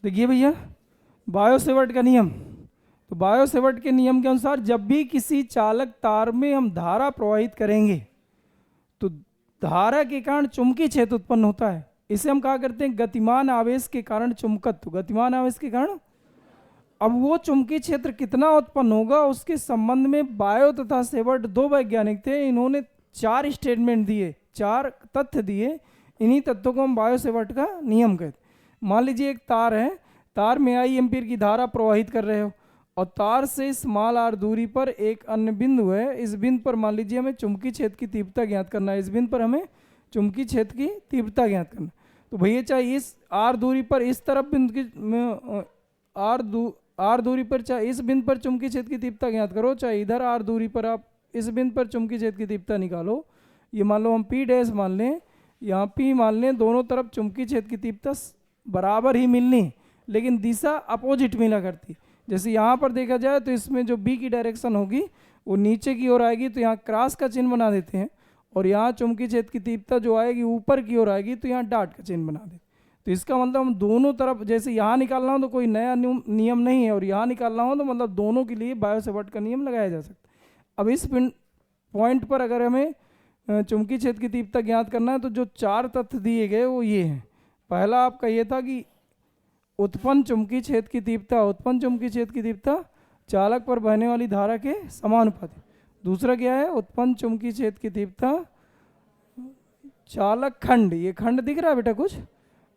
देखिए भैया, बायो-सेवर्ट का नियम, तो बायो-सेवर्ट के नियम के अनुसार जब भी किसी चालक तार में हम धारा प्रवाहित करेंगे तो धारा के कारण चुंबकीय क्षेत्र उत्पन्न होता है। इसे हम कहा करते हैं गतिमान आवेश के कारण चुंबकत्व। गतिमान आवेश के कारण अब वो चुंबकीय क्षेत्र कितना उत्पन्न होगा उसके संबंध में बायो तथा सेवर्ट दो वैज्ञानिक थे। इन्होंने 4 स्टेटमेंट दिए, 4 तथ्य दिए। इन्हीं तथ्यों को हम बायो सेवर्ट का नियम कहते हैं। मान लीजिए एक तार है, तार में आई एम्पीयर की धारा प्रवाहित कर रहे हो और तार से स्मॉल आर दूरी पर एक अन्य बिंदु है। इस बिंदु पर मान लीजिए हमें चुंबकीय क्षेत्र की तीव्रता ज्ञात करना है। इस बिंदु पर हमें चुंबकीय क्षेत्र की तीव्रता ज्ञात करना है। तो भैया चाहे इस आर दूरी पर इस तरफ बिंदु की आर दूरी पर, चाहे इस बिंदु पर चुंबकीय क्षेत्र की तीव्रता ज्ञात करो, चाहे इधर आर दूरी पर आप इस बिंदु पर चुंबकीय क्षेत्र की तीव्रता निकालो। ये मान लो हम पी डैश मान लें, यहाँ पी मान लें, दोनों तरफ चुंबकीय क्षेत्र की तीव्रता बराबर ही मिलनी, लेकिन दिशा अपोजिट मिला करती। जैसे यहाँ पर देखा जाए तो इसमें जो बी की डायरेक्शन होगी वो नीचे की ओर आएगी, तो यहाँ क्रॉस का चिन्ह बना देते हैं। और यहाँ चुंबकीय क्षेत्र की तीव्रता जो आएगी ऊपर की ओर आएगी, तो यहाँ डॉट का चिन्ह बना देते हैं। तो इसका मतलब हम दोनों तरफ, जैसे यहाँ निकालना हो तो कोई नया नियम नहीं है, और यहाँ निकालना हो तो मतलब दोनों के लिए बायो सेवर्ट का नियम लगाया जा सकता है। अब इस पॉइंट पर अगर हमें चुंबकीय क्षेत्र की तीव्रता ज्ञात करना है तो जो 4 तथ्य दिए गए वो ये हैं। पहला आपका ये था कि उत्पन्न चुंबकीय क्षेत्र की तीव्रता चालक पर बहने वाली धारा के समानुपाती। दूसरा क्या है, उत्पन्न चुंबकीय क्षेत्र की तीव्रता चालक खंड, ये खंड दिख रहा है बेटा कुछ,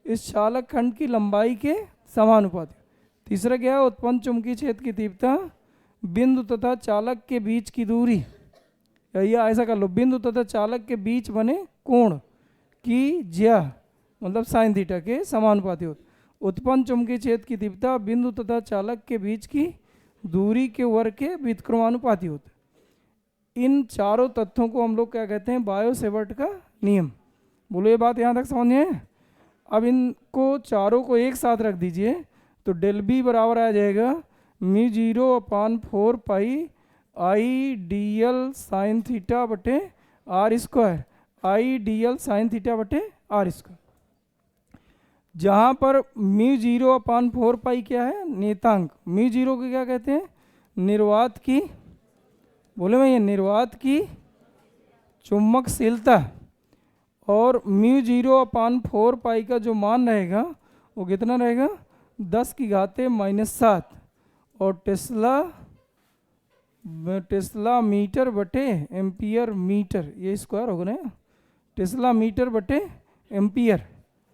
इस चालक खंड की लंबाई के समानुपाती। तीसरा क्या है, उत्पन्न चुंबकीय क्षेत्र की तीव्रता बिंदु तथा चालक के बीच की दूरी, या ऐसा कर लो, बिंदु तथा चालक के बीच बने कोण की ज्या मतलब साइन थीटा के समानुपाती होती। उत्पन्न चुंबकीय क्षेत्र की तीव्रता बिंदु तथा चालक के बीच की दूरी के वर्ग के व्युत्क्रमानुपाती होते। इन चारों तथ्यों को हम लोग क्या कहते हैं, बायो सेवर्ट का नियम। बोलो ये बात यहाँ तक समझ में? अब इनको चारों को एक साथ रख दीजिए तो डेल बी बराबर आ जाएगा μ0/4 pi I D L sine theta बटे R square, I D L sine theta बटे आर स्क्वायर। जहाँ पर μ0/4 पाई क्या है, नेतांक। μ0 को क्या कहते हैं, निर्वात की, बोले भैया, निर्वात की चुंबकशीलता। और μ0/4 पाई का जो मान रहेगा वो कितना रहेगा, 10⁻⁻7 और टेस्ला मीटर बटे एम्पियर मीटर, ये स्क्वायर होगा ना, टेस्ला मीटर बटे एम्पियर,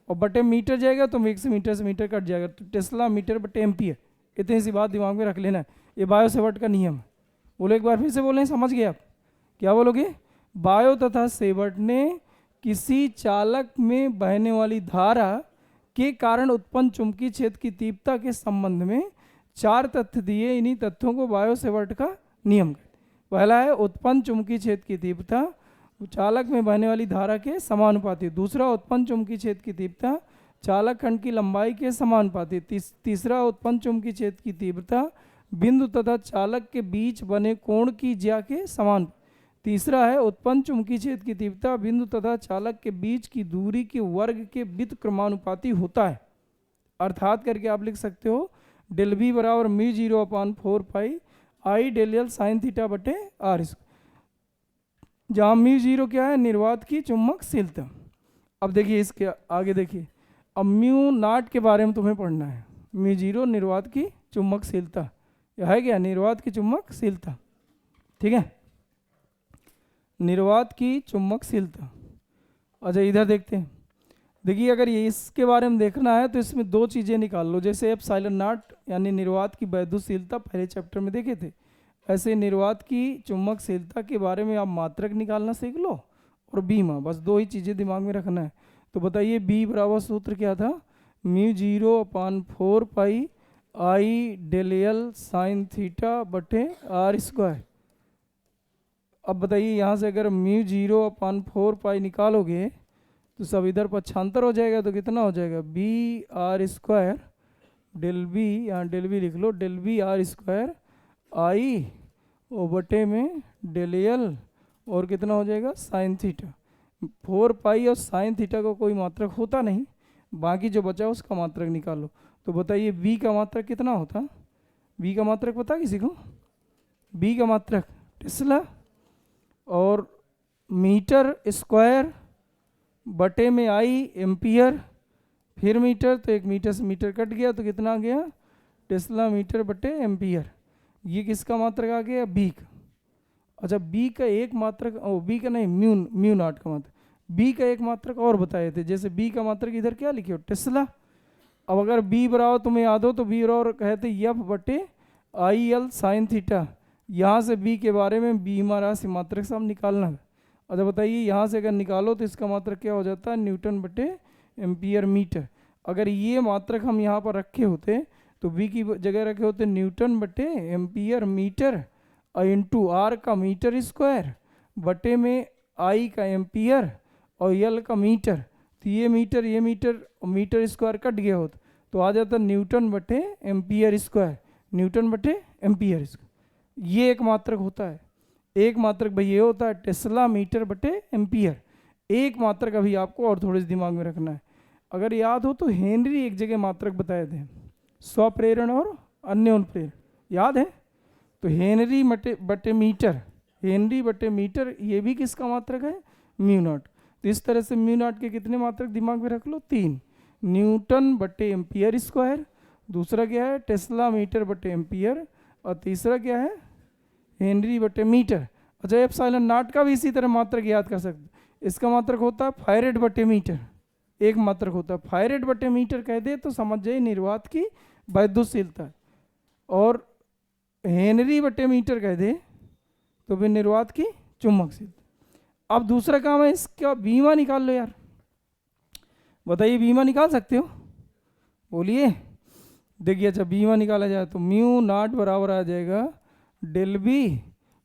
और बटे मीटर जाएगा तो एक से मीटर कट जाएगा, तो टेस्ला मीटर बटे एम्पियर। इतनी सी बात दिमाग में रख लेना है, ये बायो सेवर्ट का नियम है। बोलो एक बार फिर से बोलें, समझ गए आप? क्या बोलोगे? बायो तथा सेवर्ट ने किसी चालक में बहने वाली धारा के कारण उत्पन्न चुंबकीय क्षेत्र की तीव्रता के संबंध में 4 तथ्य दिए। इन्हीं तथ्यों को बायो सेवर्ट का नियम कहते हैं। पहला है उत्पन्न चुंबकीय क्षेत्र की तीव्रता चालक में बहने वाली धारा के समानुपाती। दूसरा, उत्पन्न चुंबकीय क्षेत्र की तीव्रता चालक खंड की लंबाई के समानुपाती। तीसरा, उत्पन्न चुंबकीय क्षेत्र की तीव्रता बिंदु तथा चालक के बीच बने कोण की ज्या के समान। तीसरा है, उत्पन्न चुंबकीय क्षेत्र की तीव्रता बिंदु तथा चालक के बीच की दूरी के वर्ग के व्युत्क्रमानुपाती होता है। अर्थात करके आप लिख सकते हो डेल बी बराबर μ0/4 पाई आई डेल एल साइन थीटा बटे आर स्क्वायर, जहाँ μ0 क्या है, निर्वात की चुंबकशीलता। अब देखिए इसके आगे देखिए, अब μ0 के बारे में तुम्हें पढ़ना है। μ0 निर्वात की चुंबकशीलता, यह है क्या, निर्वात की चुंबकशीलता, ठीक है, निर्वात की चुंबकशीलता। अच्छा इधर देखते हैं, देखिए अगर ये इसके बारे में देखना है तो इसमें 2 चीज़ें निकाल लो। जैसे एप्सिलॉन नॉट यानी निर्वात की वैद्युतशीलता पहले चैप्टर में देखे थे, ऐसे निर्वात की चुंबकशीलता के बारे में आप मात्रक निकालना सीख लो और बीमा, बस 2 ही चीज़ें दिमाग में रखना है। तो बताइए बी बराबर सूत्र क्या था, μ0/4 पाई आई डेल एल साइन थीटा बटे आर स्क्वायर। अब बताइए यहाँ से अगर μ0/4 पाई निकालोगे तो सब इधर पक्षांतर हो जाएगा, तो कितना हो जाएगा, B R square del B, यहाँ डेल बी लिख लो, del B R square I O बटे में डेल एल और कितना हो जाएगा साइन थीटा। 4 पाई और साइन थीटा का कोई मात्रक होता नहीं, बाकी जो बचा उसका मात्रक निकालो। तो बताइए v का मात्रक कितना होता? v का मात्रक पता किसी को? v का मात्रक टेस्ला और मीटर स्क्वायर बटे में आई एम्पियर, फिर मीटर, तो एक मीटर से मीटर कट गया तो कितना आ गया? टेस्ला मीटर बटे एम्पियर। ये किसका मात्रक आ गया? बी का। अच्छा बी का एक मात्रक, बी का नहीं, म्यू नॉट का मात्रक, बी का एक मात्रक और बताए थे। जैसे बी का मात्रक इधर क्या लिखे हो? टेस्ला। अब अगर बी बराबर तुम्हें याद हो तो बी बराबर कहते एफ बटे आई एल साइन थीटा। यहाँ से बी के बारे में बी हमारा मात्रक से हम निकालना है। अच्छा बताइए यहाँ से अगर निकालो तो इसका मात्रक क्या हो जाता है? न्यूटन बटे एम्पियर मीटर। अगर ये मात्रक हम यहाँ पर रखे होते तो बी की जगह रखे होते न्यूटन बटे एम्पियर मीटर इंटू आर का मीटर स्क्वायर बटे में आई का एम्पियर और एल का मीटर। तो ये मीटर स्क्वायर कट गया होता तो आ जाता न्यूटन बटे एम्पियर स्क्वायर, न्यूटन बटे एम्पियर स्क्वायर। ये एक मात्रक होता है। एक मात्रक भाई ये होता है टेस्ला मीटर बटे एम्पियर। एक मात्रक अभी आपको और थोड़े से दिमाग में रखना है। अगर याद हो तो हेनरी एक जगह मात्रक बताए थे, स्वप्रेरण और अन्य प्रेरण, याद है? तो हेनरी बटे मीटर, हेनरी बटे मीटर, ये भी किसका मात्रक है? Mu not. तो इस तरह से म्यू नॉट के कितने मात्रक दिमाग में रख लो? 3। न्यूटन बटे एम्पियर स्क्वायर, दूसरा क्या है? टेस्ला मीटर बटे एम्पियर, और तीसरा क्या है? हेनरी बटे मीटर। अच्छा एप्सिलॉन नॉट का भी इसी तरह मात्रक याद कर सकते। इसका मात्रक होता है फारेड बटे मीटर, एक मात्रक होता है फारेड बटे मीटर। कह दे तो समझ जाइए निर्वात की वैद्युतशीलता। और हेनरी बटे मीटर कह दे तो फिर निर्वात की चुंबकशीलता। अब दूसरा काम है इसका बीमा निकाल लो यार। बताइए बीमा निकाल सकते हो? बोलिए। देखिए अच्छा बीमा निकाला जाए तो म्यू नॉट बराबर आ जाएगा del B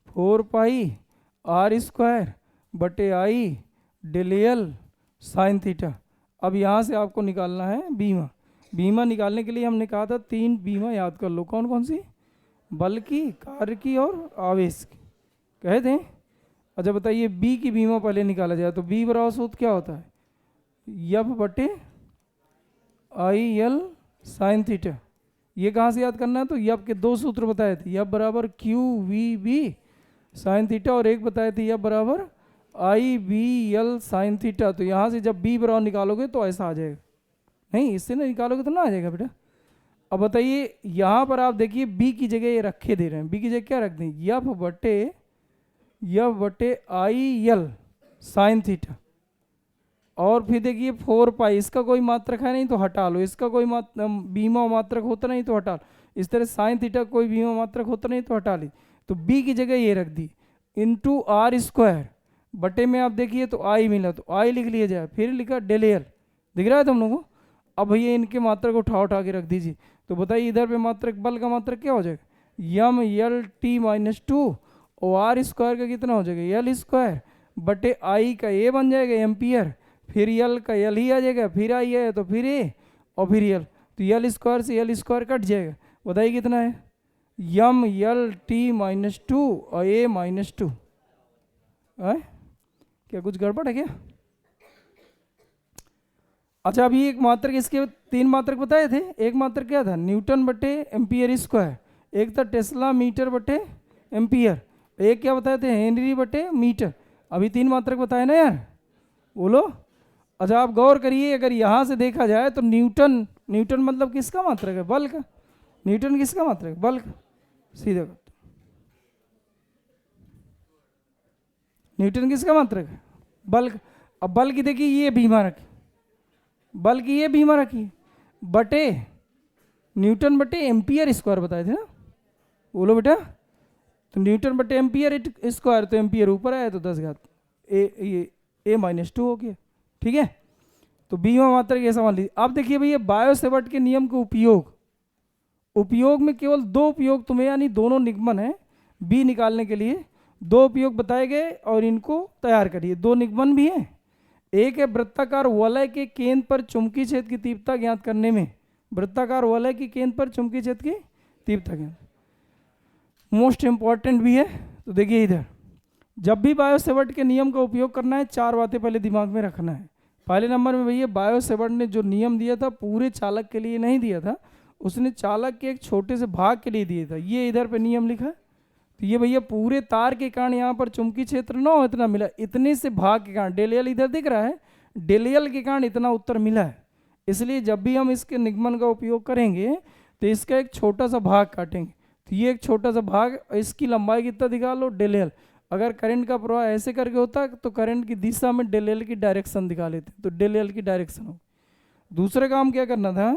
4 pi R square बटे I del L sine theta. अब यहाँ से आपको निकालना है बीमा। बीमा निकालने के लिए हमने कहा था 3 बीमा याद कर लो। कौन कौन सी? बल की, कार्य की और आवेश की, कहे थे। अच्छा बताइए बी की बीमा पहले निकाला जाए तो बी बराबर सूत्र क्या होता है? एफ बटे आई एल साइन थीटा। ये कहाँ से याद करना है? तो एफ के 2 सूत्र बताए थे, एफ बराबर Q V B sine theta, और एक बताए थे एफ बराबर I B L sine theta. तो यहाँ से जब बी बराबर निकालोगे तो ऐसा आ जाएगा, नहीं इससे ना निकालोगे तो ना आ जाएगा बेटा। अब बताइए यहाँ पर आप देखिए बी की जगह ये रखे दे रहे हैं, बी की जगह क्या रख दें? एफ बटे आई एल साइन थीटा, और फिर देखिए 4 पाई, इसका कोई मात्रक है नहीं तो हटा लो, इसका कोई बीमा मात्रक होता नहीं तो हटा लो, इस तरह साइन थीटा कोई बीमा मात्रक होता नहीं तो हटा ली। तो बी की जगह ये रख दी इंटू आर स्क्वायर बटे में आप देखिए तो आई मिला तो आई लिख लिया जाए, फिर लिखा डेल एल, दिख रहा है तुम लोगों को? अब भैया इनके मात्रक उठा के रख दीजिए। तो बताइए इधर पे मात्रक बल का मात्रक क्या हो जाएगा? यम एल टी माइनस 2, और आर स्क्वायर का कितना हो जाएगा? एल स्क्वायर बटे आई का ए बन जाएगा एम्पियर, फिर एल का एल ही आ जाएगा, फिर आई है तो फिर ए और फिर एल, तो एल स्क्वायर से एल स्क्वायर कट जाएगा। बताइए कितना है? यम एल टी माइनस 2 और ए माइनस 2। क्या कुछ गड़बड़ है क्या? अच्छा अभी एक मात्रक, इसके 3 मात्रक बताए थे। एक मात्रक क्या था? न्यूटन बटे एम्पियर स्क्वायर, एक था टेस्ला मीटर बटे एम्पियर, एक क्या बताए थे? हेनरी बटे मीटर। अभी 3 मात्रक बताए ना यार, बोलो। अच्छा आप गौर करिए, अगर यहाँ से देखा जाए तो न्यूटन मतलब किसका मात्रक है? बल का। न्यूटन किसका मात्रक है? बल का। सीधा न्यूटन किसका मात्रक है? बल का। अब बल की देखिए ये बीमा रखी, बल की ये बीमा रखी बटे न्यूटन बटे एम्पियर स्क्वायर बताए थे ना, बोलो बेटा। तो न्यूटन बटे एम्पियर स्क्वायर, तो एम्पियर ऊपर आया तो 10 घात ए माइनस 2 हो गया, ठीक है। तो बीमा मात्रक ये समझ लीजिए। अब देखिए भैया बायो सेवर्ट के नियम का उपयोग में केवल 2 उपयोग तुम्हें, यानी दोनों निगमन है बी निकालने के लिए 2 उपयोग बताए गए और इनको तैयार करिए। 2 निगमन भी हैं। एक है वृत्ताकार वलय के केंद्र पर चुंबकीय क्षेत्र की तीव्रता ज्ञात करने में, वृत्ताकार वलय के केंद्र पर चुंबकीय क्षेत्र की तीव्रता ज्ञात, मोस्ट इंपॉर्टेंट भी है। तो देखिए इधर जब भी बायो सेवर्ट के नियम का उपयोग करना है 4 बातें पहले दिमाग में रखना है। पहले नंबर में भैया बायोसेवर्ट ने जो नियम दिया था पूरे चालक के लिए नहीं दिया था, उसने चालक के एक छोटे से भाग के लिए दिया था। ये इधर पे नियम लिखा है, तो ये भैया पूरे तार के कारण यहाँ पर चुंबकीय क्षेत्र न हो इतना मिला, इतने से भाग के कारण, डेल इधर दिख रहा है, डेल के कारण इतना उत्तर मिला है। इसलिए जब भी हम इसके निगमन का उपयोग करेंगे तो इसका एक छोटा सा भाग काटेंगे, तो ये एक छोटा सा भाग, इसकी लंबाई कितना दिखा लो, डेल। अगर करंट का प्रवाह ऐसे करके होता तो करंट की दिशा में डेल की डायरेक्शन दिखा लेते, तो डेल की डायरेक्शन हो। दूसरा काम क्या करना था,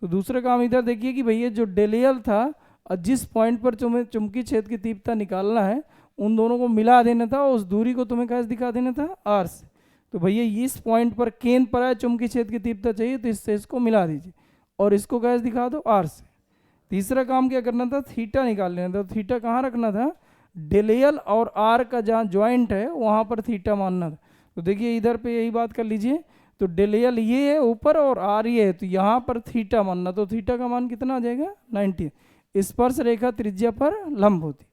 तो दूसरा काम इधर देखिए कि भैया जो डेल था और जिस पॉइंट पर तुम्हें चुंबकीय क्षेत्र की तीव्रता निकालना है उन दोनों को मिला देना था, उस दूरी को तुम्हें कैसे दिखा देना था, आर से। तो भैया इस पॉइंट पर केंद्र पर है चुंबकीय क्षेत्र की तीव्रता चाहिए, तो इससे इसको मिला दीजिए और इसको कैसे दिखा दो, आर से। तीसरा काम क्या करना था, थीटा निकाल लेना था। तो थीटा कहाँ रखना था, डेल और आर का जहाँ ज्वाइंट है वहाँ पर थीटा मानना था। तो देखिए इधर पे यही बात कर लीजिए, तो डेल ये है ऊपर और आर ये है, तो यहाँ पर थीटा मानना, तो थीटा का मान कितना आ जाएगा, 90। स्पर्श रेखा त्रिज्या पर लंब होती,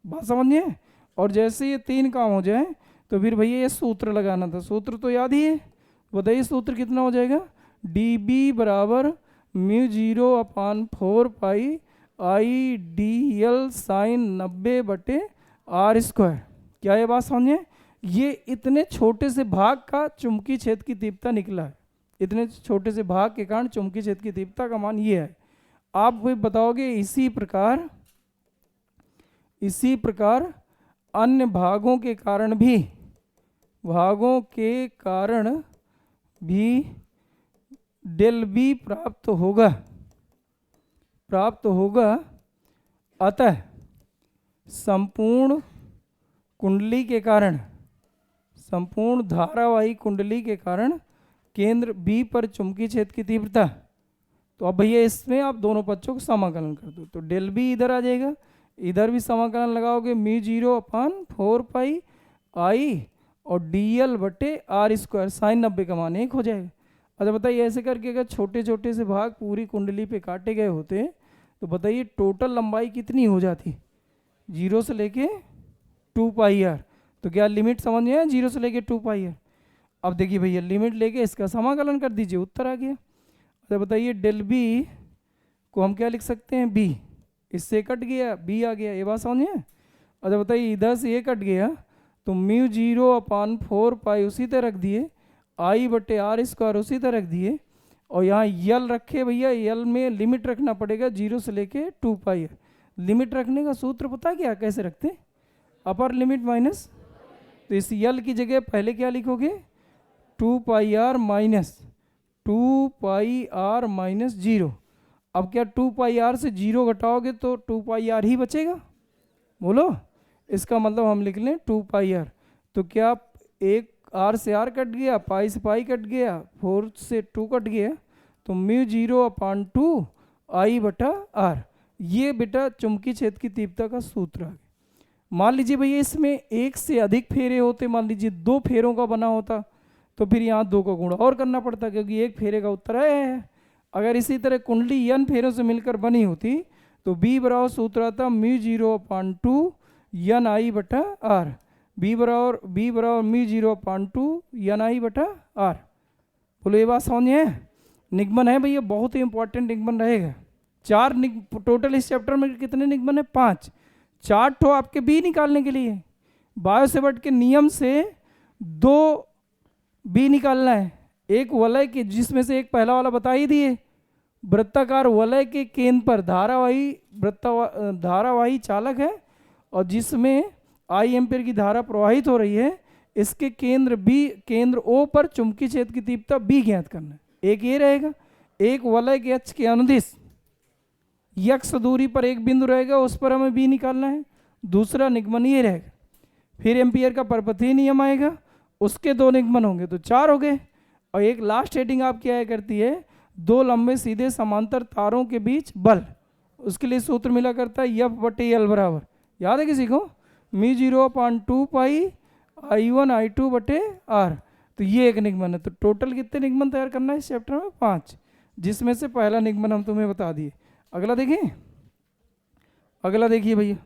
बात समझिए। और जैसे ये 3 काम हो जाए तो फिर भैया ये सूत्र लगाना था, सूत्र तो याद ही है, बताइए सूत्र कितना हो जाएगा, डी बी बराबर μ0/4 pi I D L sine 90/r²। क्या ये बात समझे, ये इतने छोटे से भाग का चुंबकीय क्षेत्र की तीव्रता निकला है, इतने छोटे से भाग के कारण चुंबकीय क्षेत्र की तीव्रता का मान ये है। आप भी बताओगे इसी प्रकार अन्य भागों के कारण भी डेल बी प्राप्त होगा। अतः संपूर्ण धारावाही कुंडली के कारण केंद्र बी पर चुंबकीय क्षेत्र की तीव्रता, तो अब भैया इसमें आप दोनों पक्षों को समाकलन कर दो, तो डेल बी इधर आ जाएगा, इधर भी समाकलन लगाओगे μ0/4 पाई आई और dl/r² साइन 90 का मान 1 हो जाएगा। अच्छा बताइए ऐसे करके अगर छोटे छोटे से भाग पूरी कुंडली पे काटे गए होते तो बताइए टोटल लंबाई कितनी हो जाती, 0 से लेके 2πr। तो क्या लिमिट समझ में आया, 0 से लेके 2πr। अब देखिए भैया लिमिट लेके इसका समाकलन कर दीजिए, उत्तर आ गया। अच्छा बताइए डेल बी को हम क्या लिख सकते हैं, बी, इससे कट गया बी आ गया, ये बात समझिए। अच्छा बताइए इधर से ये कट गया तो μ0/4 पाई उसी तरह रख दिए, I/r² उसी तरह रख दिए, और यहाँ यल रखे भैया, यल में लिमिट रखना पड़ेगा 0 से लेके 2πr। लिमिट रखने का सूत्र पता क्या कैसे रखते, अपर लिमिट माइनस, तो इस यल की जगह पहले क्या लिखोगे, 2πr माइनस 0। अब क्या 2πr से 0 घटाओगे तो 2πr ही बचेगा, बोलो, इसका मतलब हम लिख लें 2πr। तो क्या एक r से r कट गया, पाई से पाई कट गया, 4 से 2 कट गया, तो μ0/2 I/r। ये बेटा चुंबकीय क्षेत्र की तीव्रता का सूत्र है। मान लीजिए भैया इसमें एक से अधिक फेरे होते, मान लीजिए 2 फेरों का बना होता तो फिर यहाँ 2 का गुणा और करना पड़ता, क्योंकि एक फेरे का उत्तर है। अगर इसी तरह कुंडली n फेरों से मिलकर बनी होती तो b बराबर सूत्र आता μ0/2 n I/r, b बराबर μ0/2 n I/r। बोलो ये बात समझ है, निगमन है भैया, बहुत ही इंपॉर्टेंट निगमन रहेगा। 4 टोटल इस चैप्टर में कितने निगमन है, 5, 4 ठो आपके बी निकालने के लिए। बायोसेवर्ट के नियम से 2 बी निकालना है, एक वलय के, जिसमें से एक पहला वाला बता ही दिए, वृत्ताकार वलय के केंद्र पर धारावाही चालक है और जिसमें I एम्पीयर की धारा प्रवाहित हो रही है, इसके केंद्र O पर चुंबकीय क्षेत्र की तीव्रता B ज्ञात करना है। एक ये रहेगा, एक वलय के अक्ष के अनुदिश x दूरी पर एक बिंदु रहेगा, उस पर हमें B निकालना है। दूसरा निगमन ये रहेगा, फिर एम्पीयर का परपथीय नियम आएगा, उसके 2 निगमन होंगे तो 4 हो गए। और एक लास्ट हेडिंग आपकी आया करती है 2 लंबे सीधे समांतर तारों के बीच बल, उसके लिए सूत्र मिला करता है F/L बराबर, याद है किसी को, μ0/2 पाई I1 I2/r। तो ये एक निगमन है। तो टोटल कितने निगमन तैयार करना है इस चैप्टर में, 5, जिसमें से पहला निगमन हम तुम्हें बता दिए। अगला देखिए, अगला देखिए भैया,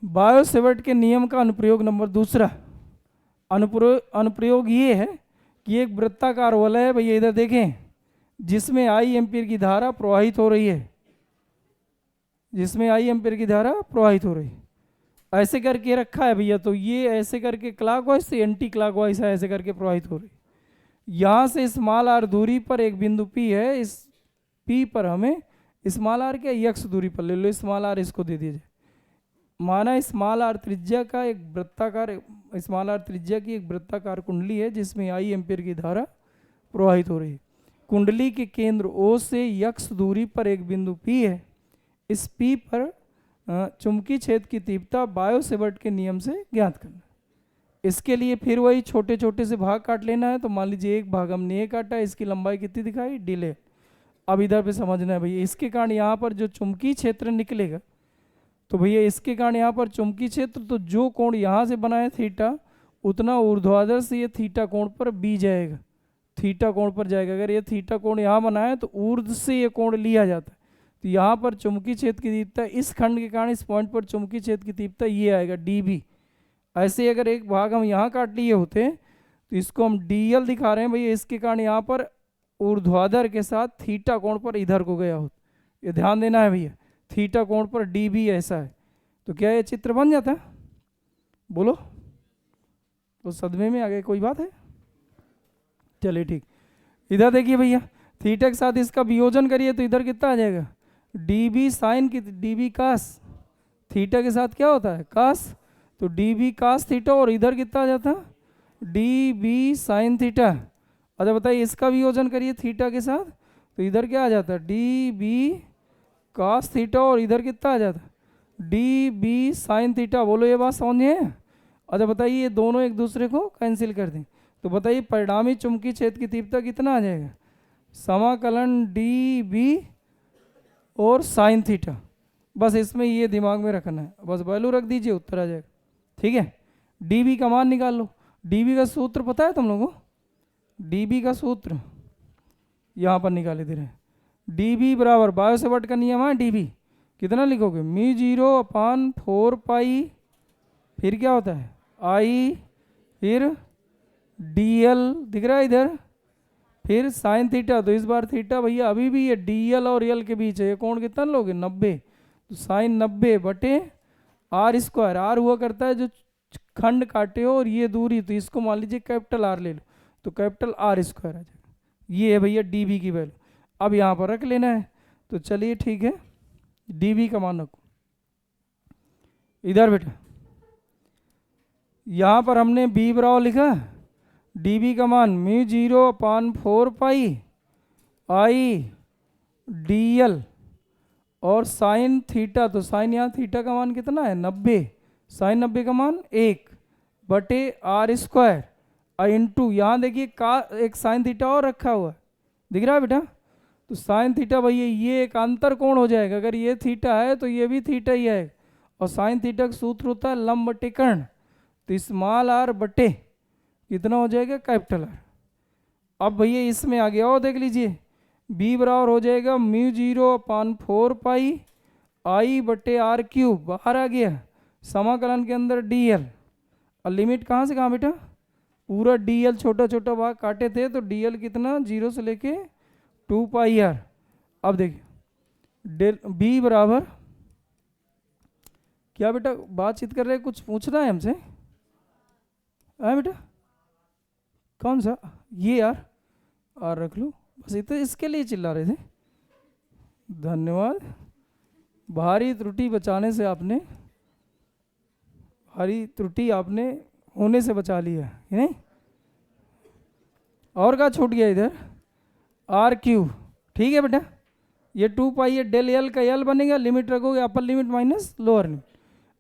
बायोसेवर्ट के नियम का अनुप्रयोग नंबर 2। अनुप्रयोग ये है कि एक वृत्ताकार वलय है भैया, इधर देखें, जिसमें आई एम्पीयर की धारा प्रवाहित हो रही है, जिसमें आई एम्पीयर की धारा प्रवाहित हो रही है, ऐसे करके रखा है भैया। तो ये ऐसे करके क्लॉकवाइज से एंटी क्लॉकवाइज है, ऐसे करके प्रवाहित हो रही है। यहाँ से स्मॉल आर दूरी पर एक बिंदु पी है, इस पी पर हमें स्मॉल आर क्या यक्स दूरी पर ले लो, स्मॉल आर इसको दे दीजिए। माना स्मॉल आर त्रिज्या का एक वृत्ताकार, स्मॉल आर त्रिज्या की एक वृत्ताकार कुंडली है जिसमें आई एम्पीयर की धारा प्रवाहित हो रही है। कुंडली के केंद्र ओ से यक्स दूरी पर एक बिंदु पी है। इस पी पर चुंबकीय क्षेत्र की तीव्रता बायो-सेवर्ट के नियम से ज्ञात करना। इसके लिए फिर वही छोटे छोटे से भाग काट लेना है। तो मान लीजिए एक भाग हमने ये काटा, इसकी लंबाई कितनी दिखाई, डिले। अब इधर पे समझना है भैया, इसके कारण यहाँ पर जो चुंबकीय क्षेत्र निकलेगा, तो भैया इसके कारण यहाँ पर चुंबकीय क्षेत्र, तो जो कोण यहाँ से बना है थीटा, उतना ऊर्ध्वाधर से ये थीटा कोण पर बी जाएगा, थीटा कोण पर जाएगा। अगर ये थीटा कोण यहाँ बना है तो ऊर्ध्व से ये कोण लिया जाता है। तो यहाँ पर चुंबकीय क्षेत्र की तीव्रता, इस खंड के कारण इस पॉइंट पर चुंबकीय क्षेत्र की तीव्रता ये आएगा डी। ऐसे अगर एक भाग हम यहाँ काट लिए होते तो इसको हम DL दिखा रहे हैं भैया, इसके कारण यहाँ पर ऊर्ध्वाधर के साथ थीटा कोण पर इधर को गया हो, ये ध्यान देना है भैया। थीटा कोण पर DB ऐसा है, तो क्या ये चित्र बन जाता है? बोलो, तो सदमे में आ गए, कोई बात है? चलिए ठीक, इधर देखिए भैया, थीटा के साथ इसका वियोजन करिए तो इधर कितना आ जाएगा, DB साइन की DB कास, थीटा के साथ क्या होता है कास, तो DB कास थीटा, और इधर कितना आ जाता है DB साइन थीटा। अच्छा बताइए इसका वियोजन करिए थीटा के साथ, तो इधर क्या आ जाता है DB कास थीटा, और इधर कितना आ जाता है DB साइन थीटा। बोलो ये बात समझिए। अच्छा बताइए ये दोनों एक दूसरे को कैंसिल कर दें, तो बताइए परिणामी चुंबकीय क्षेत्र की तीव्रता कितना आ जाएगा, समाकलन DB और साइन थीटा। बस इसमें ये दिमाग में रखना है, बस वैल्यू रख दीजिए, उत्तर आ जाएगा। ठीक है, DB का मान निकाल लो। DB का सूत्र पता है तुम लोगों को? DB का सूत्र यहाँ पर निकाले दे रहे हैं। DB बराबर बायो-सेवर्ट का नियम है, DB कितना लिखोगे, μ0/4 पाई, फिर क्या होता है I, फिर DL दिख रहा है इधर, फिर साइन थीटा। तो इस बार थीटा भैया अभी भी ये DL और L के बीच है, ये कोण कितना लोगे 90, तो साइन 90/r²। R हुआ करता है जो खंड काटे हो और ये दूरी, तो इसको मान लीजिए कैपिटल R ले लो, तो कैपिटल R² आ जाएगा। ये है भैया DB की वैल्यू, अब यहाँ पर रख लेना है। तो चलिए ठीक है, DB का मान रखो इधर बेटा। यहाँ पर हमने B बराबर लिखा, DB का मान μ0/4 पाई I DL और साइन थीटा, तो साइन यहाँ थीटा का मान कितना है 90, साइन 90 का मान 1/r²। इंटू यहाँ देखिए का एक साइन थीटा और रखा हुआ है, दिख रहा है बेटा, तो साइन थीटा भैया ये एक अंतर कोण हो जाएगा। अगर ये थीटा है तो ये भी थीटा ही है, और साइन थीटा का सूत्र होता है लंब बटे कर्ण, तो स्मॉल r बटे कितना हो जाएगा कैपिटल R। अब भैया इसमें आ गया और देख लीजिए, B बराबर हो जाएगा μ0/4 पाई I/r³ बाहर आ गया, समाकलन के अंदर DL, और लिमिट कहाँ से कहाँ बेटा, पूरा DL छोटा छोटा भाग काटे थे, तो DL कितना 0 से लेके 2 पाई R। अब देखिए B बराबर क्या बेटा बातचीत कर रहे, कुछ पूछना है हमसे? है बेटा कौन सा, ये R रख लो बस, इतने इसके लिए चिल्ला रहे थे। धन्यवाद, भारी त्रुटि बचाने से आपने, भारी त्रुटि आपने होने से बचा लिया है नहीं। और क्या छूट गया इधर R³, ठीक है बेटा, ये 2 पाई है, डेल L का L बनेगा, लिमिट रखोगे upper limit minus lower limit.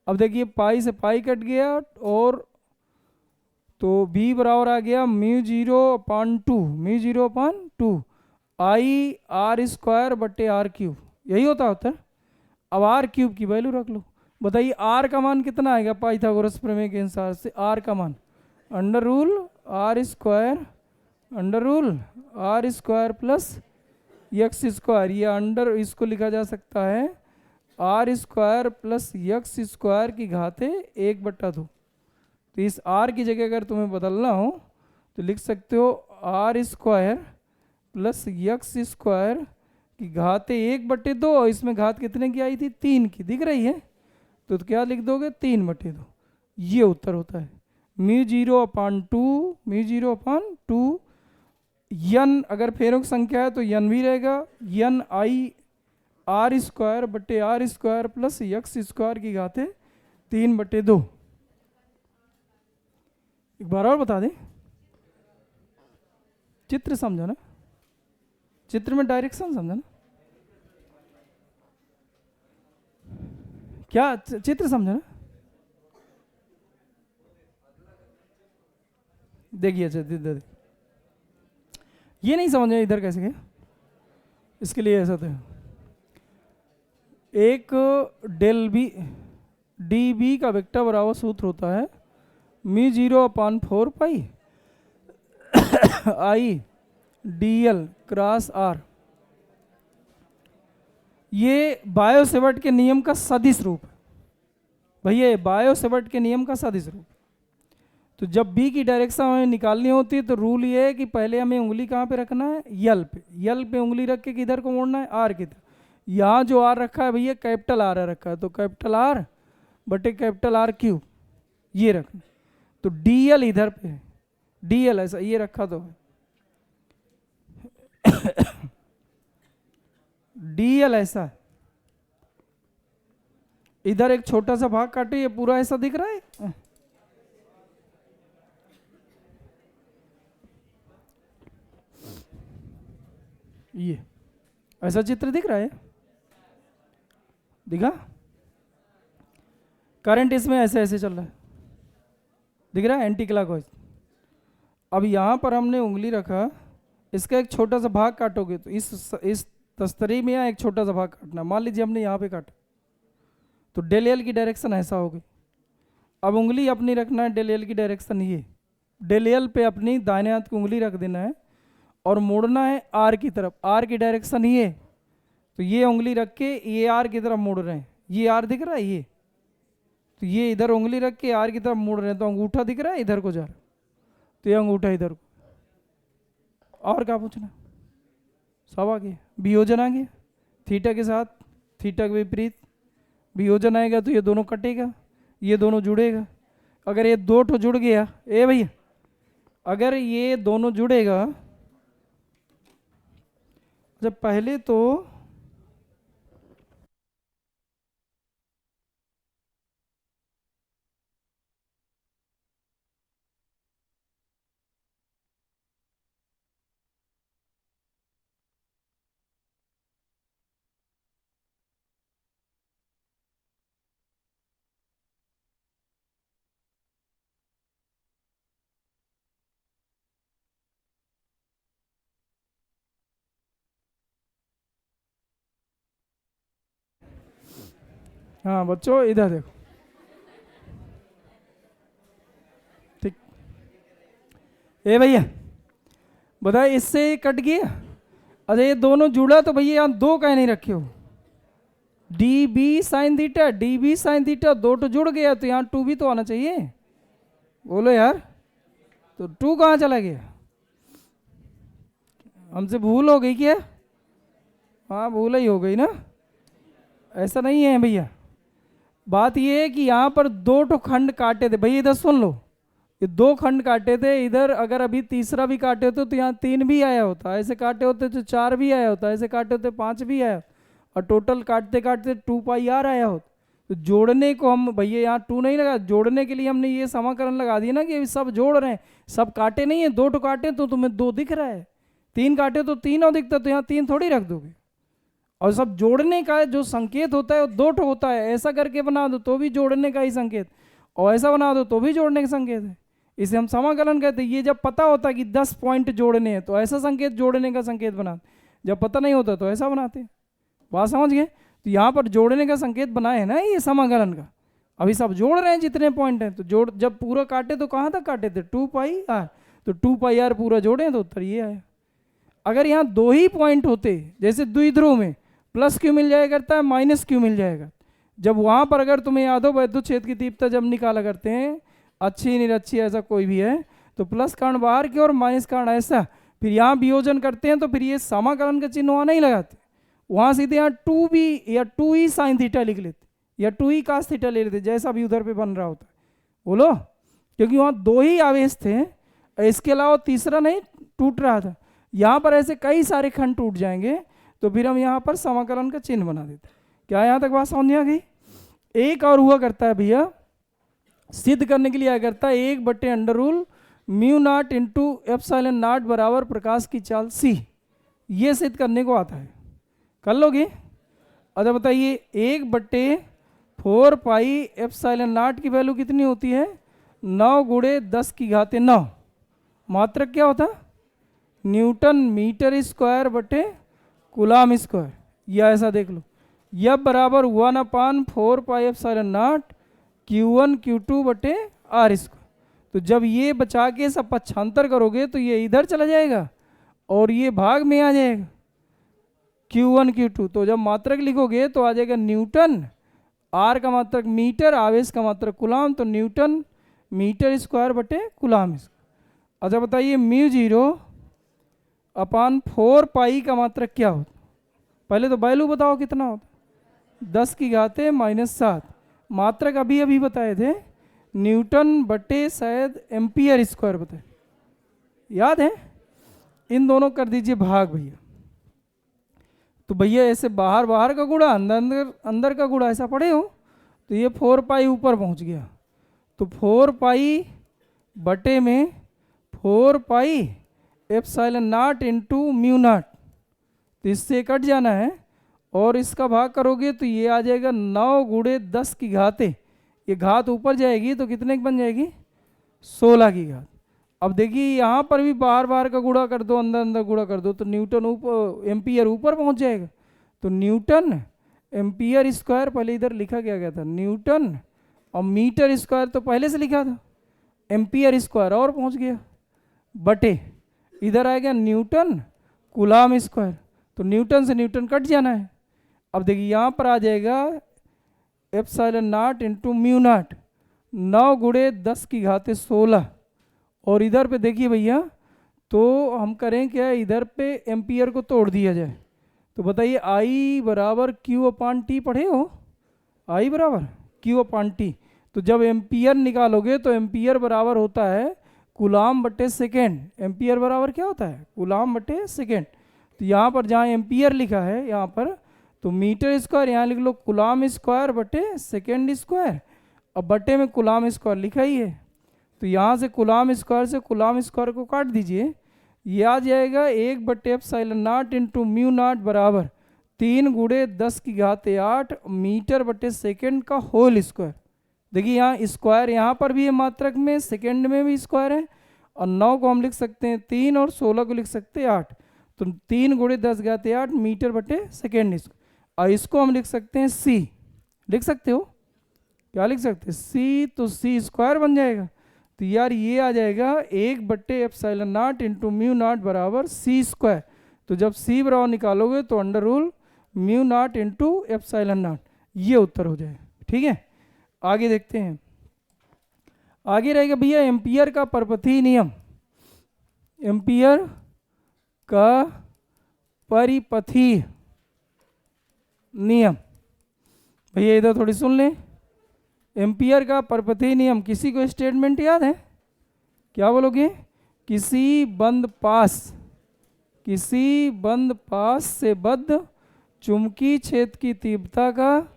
अब देखिए पाई से पाई कट गया, और तो B बराबर आ गया μ0/2 I/r²/r³, यही होता है। अब r³ की वैल्यू रख लो। बताइए r का मान कितना आएगा पाइथागोरस प्रमेय के अनुसार से, r का मान √r² प्लस x², ये अंडर इसको लिखा जा सकता है r² प्लस x² की घाते 1/2। तो इस r की जगह अगर तुम्हें बदलना हो तो लिख सकते हो r square plus x square की घात 1/2, और इसमें घात कितने की आई थी, 3 की, दिख रही है, तो क्या लिख दोगे, 3/2। ये उत्तर होता है μ0/2, μ0/2। यन अगर फेरों की संख्या है तो यन भी रहेगा, यन आई r स्क्वायर बटे r square plus x square की घात 3/2। एक बार और बता दें, चित्र समझो ना, चित्र में डायरेक्शन समझो ना, क्या चित्र समझो ना। देखिए अच्छा, ये नहीं समझ में इधर कैसे गया, इसके लिए ऐसा था, एक डेल बी डी बी का वेक्टर बराबर सूत्र होता है μ0/4 pi I D L cross R. ये बायो-सेवर्ट के नियम का सदिश रूप है भैया, बायो-सेवर्ट के नियम का सदिश रूप। तो जब बी की डायरेक्शन हमें निकालनी होती है तो रूल ये है कि पहले हमें उंगली कहाँ पे रखना है, यल पे, यल पे उंगली रख के किधर को मोड़ना है, आर की तरफ। यहाँ जो आर रखा है भैया कैपिटल आर रखा है, तो कैपिटल आर बटे कैपिटल आर क्यूब ये रखना। तो डी एल इधर पे है, डी एल ऐसा ये रखा तो डी एल ऐसा है, इधर एक छोटा सा भाग काटे, ये पूरा ऐसा दिख रहा है, ये ऐसा चित्र दिख रहा है, दिखा, करंट इसमें ऐसे ऐसे चल रहा है, दिख रहा है, एंटी क्लॉकवाइज। अब यहाँ पर हमने उंगली रखा, इसका एक छोटा सा भाग काटोगे तो इस तस्तरी में यहाँ एक छोटा सा भाग काटना, मान लीजिए हमने यहाँ पे काटा, तो डेल एल की डायरेक्शन ऐसा होगी। अब उंगली अपनी रखना है डेल एल की डायरेक्शन ये, डेल एल पे अपनी दाहिने हाथ की उंगली रख देना है और मोड़ना है आर की तरफ, आर की डायरेक्शन ये, तो ये उंगली रख के ये आर की तरफ मोड़ रहे हैं, ये आर दिख रहा है ये, तो ये इधर उंगली रख के आर की तरफ मोड़ रहे हैं, तो अंगूठा दिख रहा है इधर को जा रहा है, तो ये अंगूठा इधर को। और क्या पूछना, सब आ गया, वियोजन आ गया, थीटा के साथ थीटा के विपरीत वियोजन आएगा तो ये दोनों कटेगा, ये दोनों जुड़ेगा। अगर ये दो ठो जुड़ गया, ए भैया अगर ये दोनों जुड़ेगा, जब पहले तो हाँ बच्चों इधर देखो, ठीक, ए भैया बताए इससे कट गया, अरे ये दोनों जुड़ा तो भैया यहाँ दो कहीं नहीं रखे हो, D B sine theta, D B sine theta, दो तो जुड़ गया तो यहाँ टू भी तो आना चाहिए, बोलो यार, तो टू कहाँ चला गया, हमसे भूल हो गई क्या, हाँ भूल ही हो गई ना, ऐसा नहीं है भैया। बात ये है कि यहाँ पर दो तो खंड काटे थे भैया, इधर सुन लो, ये दो खंड काटे थे, इधर अगर अभी तीसरा भी काटे होते तो यहाँ 3 भी आया होता, ऐसे काटे होते तो 4 भी आया होता, ऐसे काटे होते 5 भी आया, और टोटल काटते काटते 2πr आया होता। तो जोड़ने को हम भैया यहाँ 2 नहीं लगा, जोड़ने के लिए हमने ये समाकलन लगा दिया ना कि सब जोड़ रहे हैं, सब काटे नहीं है, 2 तो काटे तो तुम्हें 2 दिख रहा है, 3 काटे तो 3 और दिखता, तो यहाँ 3 थोड़ी रख दोगे। और सब जोड़ने का जो संकेत होता है वो 2 ठो होता है, ऐसा करके बना दो तो भी जोड़ने का ही संकेत, और ऐसा बना दो तो भी जोड़ने का संकेत है, इसे हम समाकलन कहते हैं। ये जब पता होता है कि 10 पॉइंट जोड़ने हैं तो ऐसा संकेत जोड़ने का संकेत बनाते, जब पता नहीं होता तो ऐसा बनाते, बात समझ गए। तो यहाँ पर जोड़ने का संकेत बनाए है ना ये समाकलन का, अभी सब जोड़ रहे हैं जितने पॉइंट हैं, तो जोड़ जब पूरा काटे तो कहाँ तक काटे थे 2πr, तो 2πr पूरा जोड़े तो उत्तर ये आया। अगर यहाँ 2 ही पॉइंट होते, जैसे द्विध्रुव में प्लस क्यू मिल जाया करता है, माइनस क्यू मिल जाएगा, जब वहाँ पर अगर तुम्हें याद हो वैद्युत क्षेत्र की तीव्रता जब निकाला करते हैं अच्छी निरक्षी ऐसा कोई भी है तो प्लस कारण बाहर की और माइनस कारण ऐसा, फिर यहाँ वियोजन करते हैं तो फिर ये समाकलन का चिन्ह वहाँ नहीं लगाते, वहाँ सीधे यहाँ 2b या 2e साइन थीटा लिख लेते या 2e कास थीटा ले लेते, जैसा भी उधर पे बन रहा होता है। बोलो, क्योंकि वहाँ 2 ही आवेश थे, इसके अलावा तीसरा नहीं टूट रहा था। यहाँ पर ऐसे कई सारे खंड टूट जाएंगे तो फिर हम यहाँ पर समाकलन का चिन्ह बना देते। क्या यहाँ तक बात समझ में आ गई? एक और हुआ करता है भैया, सिद्ध करने के लिए क्या करता है, 1/√μ इंटू एप्सिलॉन नॉट बराबर प्रकाश की चाल c, ये सिद्ध करने को आता है। कर लोगे? अच्छा बताइए, 1/4 पाई एप्सिलॉन नॉट की वैल्यू कितनी होती है? 9 गुणे 10 की घाते 9। मात्रक क्या होता? न्यूटन मीटर स्क्वायर बटे कूलाम स्क्वायर, या ऐसा देख लो, यह बराबर 1/4 pi epsilon not Q1 Q2 बटे R स्क्वायर। तो जब ये बचा के सब पक्षांतर करोगे तो ये इधर चला जाएगा और ये भाग में आ जाएगा Q1 Q2। तो जब मात्रक लिखोगे तो आ जाएगा न्यूटन, R का मात्रक मीटर, आवेश का मात्रक कूलाम, तो न्यूटन मीटर स्क्वायर बटे कूलाम स्क्वायर। अच्छा बताइए, μ0/4 पाई का मात्रक क्या होता? पहले तो वैल्यू बताओ कितना होता? 10 की घाते -7। मात्रक अभी अभी बताए थे, न्यूटन बटे शायद एम्पियर स्क्वायर बताए, याद है? इन दोनों कर दीजिए भाग भैया। तो भैया ऐसे बाहर बाहर का गुणा अंदर अंदर अंदर का गुणा ऐसा पढ़े हो, तो ये 4 पाई ऊपर पहुंच गया, तो 4 पाई बटे में 4 pi epsilon not into mu naught, तो इससे कट जाना है और इसका भाग करोगे तो ये आ जाएगा 9 गुणे 10 की घाते, ये घात ऊपर जाएगी तो कितने की बन जाएगी? 16 की घात। अब देखिए यहाँ पर भी बाहर बाहर का गुणा कर दो, अंदर अंदर गुणा कर दो, तो न्यूटन ऊपर एम्पियर ऊपर पहुँच जाएगा, तो न्यूटन एम्पियर स्क्वायर पहले इधर लिखा गया था, न्यूटन और मीटर स्क्वायर तो पहले से लिखा था, एम्पियर स्क्वायर और पहुँच गया बटे इधर आएगा न्यूटन कूलाम स्क्वायर, तो न्यूटन से न्यूटन कट जाना है। अब देखिए यहाँ पर आ जाएगा epsilon not into mu naught, 9 गुणे 10 की घाते 16, और इधर पे देखिए भैया, तो हम करें क्या, इधर पे एम्पियर को तोड़ दिया जाए, तो बताइए I बराबर Q/T पढ़े हो? I बराबर Q/T, तो जब एम्पियर निकालोगे तो एम्पियर बराबर होता है कूलाम बटे सेकेंड। एम्पियर बराबर क्या होता है? कूलाम बटे सेकेंड। तो यहाँ पर जहाँ एम्पियर लिखा है यहाँ पर, तो मीटर स्क्वायर यहाँ लिख लो कूलाम स्क्वायर बटे सेकेंड स्क्वायर, अब बटे में कूलाम स्क्वायर लिखा ही है, तो यहाँ से कूलाम स्क्वायर से कूलाम स्क्वायर को काट दीजिए, ये आ जाएगा 1/एप्सिलॉन नॉट इंटू म्यू नॉट बराबर 3 गुणे 10 की घाते 8 मीटर बटे सेकेंड का होल स्क्वायर। देखिए यहाँ स्क्वायर यहाँ पर भी है मात्रक में, सेकेंड में भी स्क्वायर है, और 9 को हम लिख सकते हैं 3 और 16 को लिख सकते हैं 8, तो 3 गुणे 10 घाते 8 मीटर बटे सेकेंड स्क्वायर। और इसको हम लिख सकते हैं c, लिख सकते हो? क्या लिख सकते हैं? c, तो c स्क्वायर बन जाएगा, तो यार ये आ जाएगा 1/एप्सिलॉन नॉट इंटू म्यू नॉट बराबर c स्क्वायर, तो जब c बराबर निकालोगे तो under rule mu naught into epsilon not, ये उत्तर हो जाएगा। ठीक है, आगे देखते हैं। आगे रहेगा भैया एम्पियर का परपथीय नियम, एम्पियर का परिपथीय नियम। भैया इधर थोड़ी सुन लें, एम्पियर का परपथीय नियम, किसी को स्टेटमेंट याद है? क्या बोलोगे? किसी बंद पास से बद्ध चुंबकीय क्षेत्र की तीव्रता का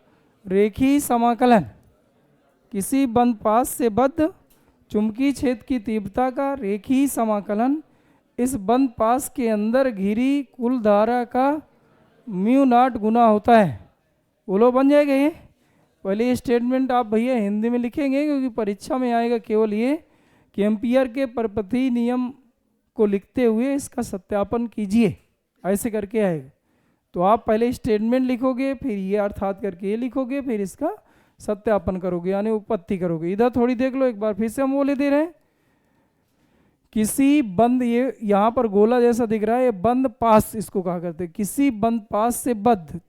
रेखीय समाकलन, किसी बंद पास से बद्ध चुंबकीय क्षेत्र की तीव्रता का रेखीय समाकलन इस बंद पास के अंदर घिरी कुल धारा का म्यू नॉट गुना होता है। बोलो बन जाएगा ये? पहले ये स्टेटमेंट आप भैया हिंदी में लिखेंगे, क्योंकि परीक्षा में आएगा केवल ये कि एम्पियर के परपथीय नियम को लिखते हुए इसका सत्यापन कीजिए, ऐसे करके आएगा। तो आप पहले स्टेटमेंट लिखोगे, फिर ये अर्थात करके ये लिखोगे, फिर इसका सत्यापन करोगे, यानी उपपत्ति करोगे। इधर थोड़ी देख लो एक बार, फिर से हम बोले दे रहे हैं, किसी बंद, ये यहाँ पर गोला जैसा दिख रहा है, ये बंद पास इसको कहा करते हैं, किसी बंद पास से बद्ध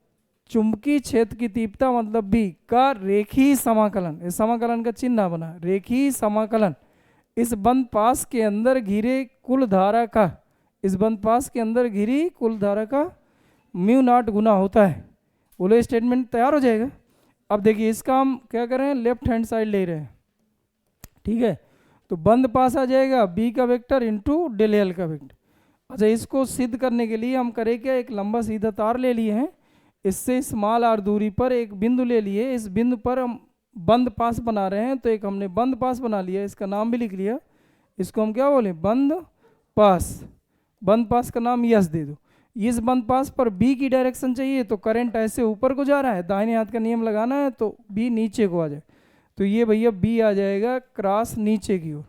चुंबकीय क्षेत्र की तीव्रता मतलब B का रेखीय समाकलन, इस समाकलन का चिन्ह बना, रेखीय समाकलन इस बंद पास के अंदर घिरे कुल धारा का, इस बंद पास के अंदर घिरी कुल धारा का म्यू नॉट गुना होता है। बोलो स्टेटमेंट तैयार हो जाएगा। अब देखिए इसका हम क्या कर रहे हैं, लेफ्ट हैंड साइड ले रहे हैं, ठीक है। तो बंद पास आ जाएगा B का वेक्टर इंटू डेल एल का वेक्टर। अच्छा, इसको सिद्ध करने के लिए हम करें क्या, एक लंबा सीधा तार ले लिए हैं, इससे स्मॉल आर दूरी पर एक बिंदु ले लिए, इस बिंदु पर हम बंद पास बना रहे हैं, तो एक हमने बंद पास बना लिया, इसका नाम भी लिख लिया, इसको हम क्या बोले, बंद पास। बंद पास का नाम यस दे दो। इस बंद पास पर B की डायरेक्शन चाहिए, तो करंट ऐसे ऊपर को जा रहा है, दाहिने हाथ का नियम लगाना है, तो B नीचे को आ जाए, तो ये भैया B आ जाएगा क्रॉस नीचे की ओर,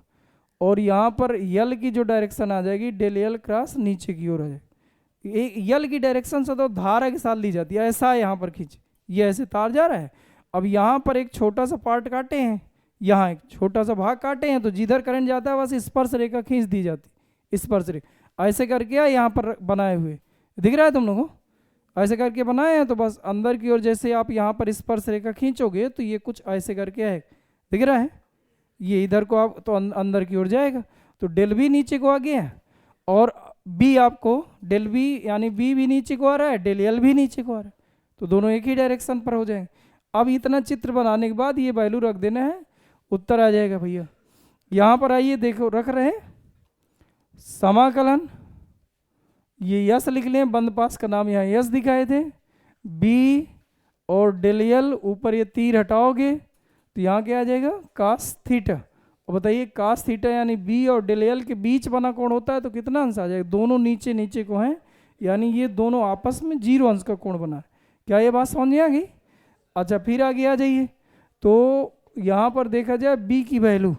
और यहाँ पर यल की जो डायरेक्शन आ जाएगी डेल यल क्रॉस नीचे की ओर आ जाएगी। यल की डायरेक्शन से तो धारा के साथ ली जाती है, ऐसा यहाँ पर खींच, ये ऐसे तार जा रहा है। अब यहाँ पर एक छोटा सा पार्ट काटे हैं, यहाँ एक छोटा सा भाग काटे हैं, तो जिधर करंट जाता है बस स्पर्श रेखा खींच दी जाती, स्पर्श रेखा ऐसे करके यहाँ पर बनाए हुए दिख रहा है तुम लोगों को, ऐसे करके बनाए हैं, तो बस अंदर की ओर जैसे आप यहाँ पर स्पर्श रेखा खींचोगे तो ये कुछ ऐसे करके है, दिख रहा है, ये इधर को आप तो अंदर की ओर जाएगा, तो डेल बी नीचे को आ गया, और बी आपको डेल बी यानी बी भी नीचे को आ रहा है, डेल एल भी नीचे को आ रहा है, तो दोनों एक ही डायरेक्शन पर हो जाएंगे। अब इतना चित्र बनाने के बाद ये वैल्यू रख देना है, उत्तर आ जाएगा भैया। यहाँ पर आइए देखो, रख रहे हैं समाकलन, ये यस लिख लें, बंद पास का नाम यहाँ यस दिखाए थे, बी और डेल एल, ऊपर ये तीर हटाओगे तो यहाँ क्या आ जाएगा, कास थीटा। और बताइए कास थीटा यानी बी और डेल एल के बीच बना कोण होता है, तो कितना अंश आ जाएगा, दोनों नीचे नीचे को हैं, यानी ये दोनों आपस में 0 अंश का कोण बना है। क्या ये बात समझ में आ गई? अच्छा, फिर आगे आ जाइए, तो यहाँ पर देखा जाए बी की वैल्यू,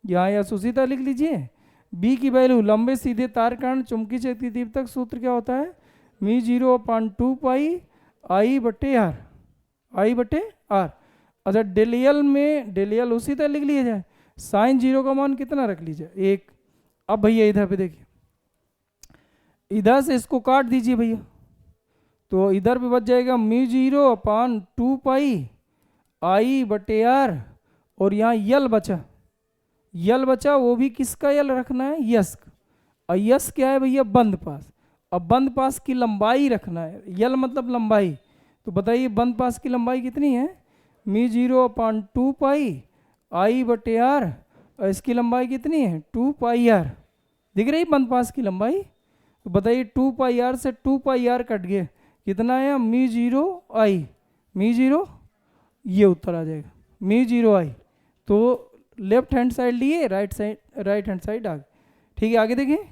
यहाँ या सुसीता लिख लीजिए, बी की वैल्यू लंबे सीधे तार कारण चुंबकीय क्षेत्र की तीव्रता सूत्र क्या होता है, मी 0/2 पाई आई बटे आर, आई बटे आर। अच्छा, डेल एल में डेल एल उसी तरह लिख लिया जाए, साइन 0 का मान कितना रख लीजिए, 1। अब भैया इधर पे देखिए, इधर से इसको काट दीजिए भैया, तो इधर पे बच जाएगा मी 0/2 पाई आई बटे आर, और यहाँ यल बचा, यल बचा, वो भी किसका यल रखना है, यस का, और यस क्या है भैया, बंद पास। अब बंद पास की लंबाई रखना है, यल मतलब लंबाई, तो बताइए बंद पास की लंबाई कितनी है, मी 0/2 पाई आई बटे आर, और इसकी लंबाई कितनी है, 2 पाई आर, दिख रही बंद पास की लंबाई। तो बताइए 2 पाई आर से 2 पाई आर कट गया, कितना आया, मी 0 आई, मी 0, ये उत्तर आ जाएगा, मी 0 आई। तो लेफ्ट हैंड साइड लिए, राइट हैंड साइड आ गए, ठीक है। आगे देखिए,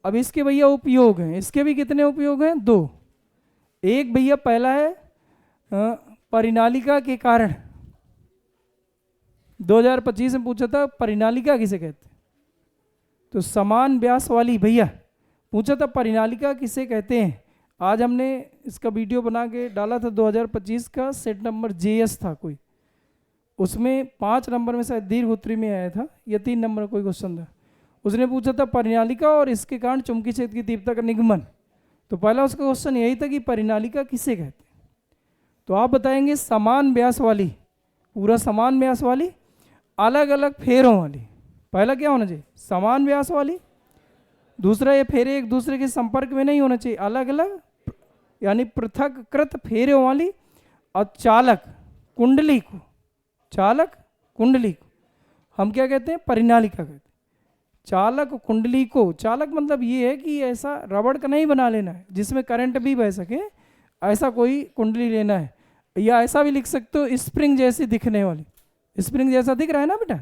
अब इसके भैया उपयोग हैं, इसके भी कितने उपयोग हैं, 2। एक भैया पहला है परिनालिका के कारण, 2025 में पूछा था परिनालिका किसे कहते हैं, तो समान व्यास वाली, भैया पूछा था परिनालिका किसे कहते हैं। आज हमने इसका वीडियो बना के डाला था, 2025 का सेट नंबर JS था कोई, उसमें 5 नंबर में शायद दीर्घ उत्तरी में आया था, या 3 नंबर कोई क्वेश्चन था, उसने पूछा था परिनालिका और इसके कारण चुंबकीय क्षेत्र की तीव्रता का निगमन। तो पहला उसका क्वेश्चन यही था कि परिनालिका किसे कहते हैं, तो आप बताएंगे समान व्यास वाली, पूरा समान व्यास वाली, अलग अलग फेरों वाली। पहला क्या होना चाहिए, समान व्यास वाली, दूसरा ये फेरे एक दूसरे के संपर्क में नहीं होना चाहिए, अलग अलग यानी पृथककृत फेरों वाली, और चालक कुंडली को, चालक कुंडली को हम क्या कहते हैं, परिनालिका कहते हैं। चालक कुंडली को, चालक मतलब ये है कि ऐसा रबड़ का नहीं बना लेना है जिसमें करंट भी बह सके, ऐसा कोई कुंडली लेना है, या ऐसा भी लिख सकते हो स्प्रिंग जैसी दिखने वाली, स्प्रिंग जैसा दिख रहा है ना बेटा,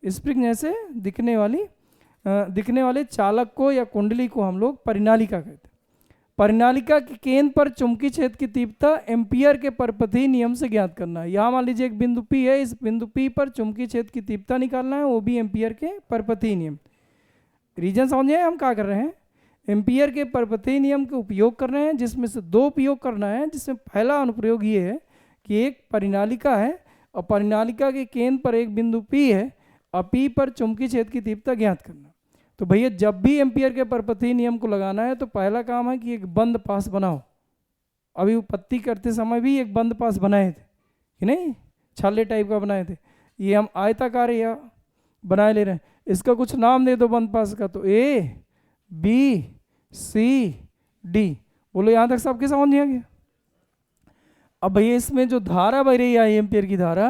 स्प्रिंग जैसे दिखने वाले चालक को या कुंडली को हम लोग परिनालिका कहते हैं। परिनालिका के केंद्र पर चुंबकीय क्षेत्र की तीव्रता एम्पियर के परपथीय नियम से ज्ञात करना है। यहाँ मान लीजिए एक बिंदु P है, इस बिंदु P पर चुंबकीय क्षेत्र की तीव्रता निकालना है, वो भी एम्पियर के परपथीय नियम। रीजन समझे हम क्या कर रहे हैं, एम्पियर के परपथीय नियम का उपयोग कर रहे हैं, जिसमें से 2 उपयोग करना है, जिसमें पहला अनुप्रयोग ये है कि एक परिनालिका है और परिनालिका के केंद्र पर एक बिंदु P है और P पर चुंबकीय क्षेत्र की तीव्रता ज्ञात करना। तो भैया जब भी एम्पियर के परपथीय नियम को लगाना है तो पहला काम है कि एक बंद पास बनाओ, अभी उत्पत्ति करते समय भी एक बंद पास बनाए थे कि नहीं, छाले टाइप का बनाए थे। ये हम आयताकार या बनाए ले रहे हैं, इसका कुछ नाम दे दो बंद पास का, तो ए बी सी डी। बोलो यहाँ तक सबके समझ नहीं आ गया? अब भैया इसमें जो धारा बह रही है एम्पियर की धारा,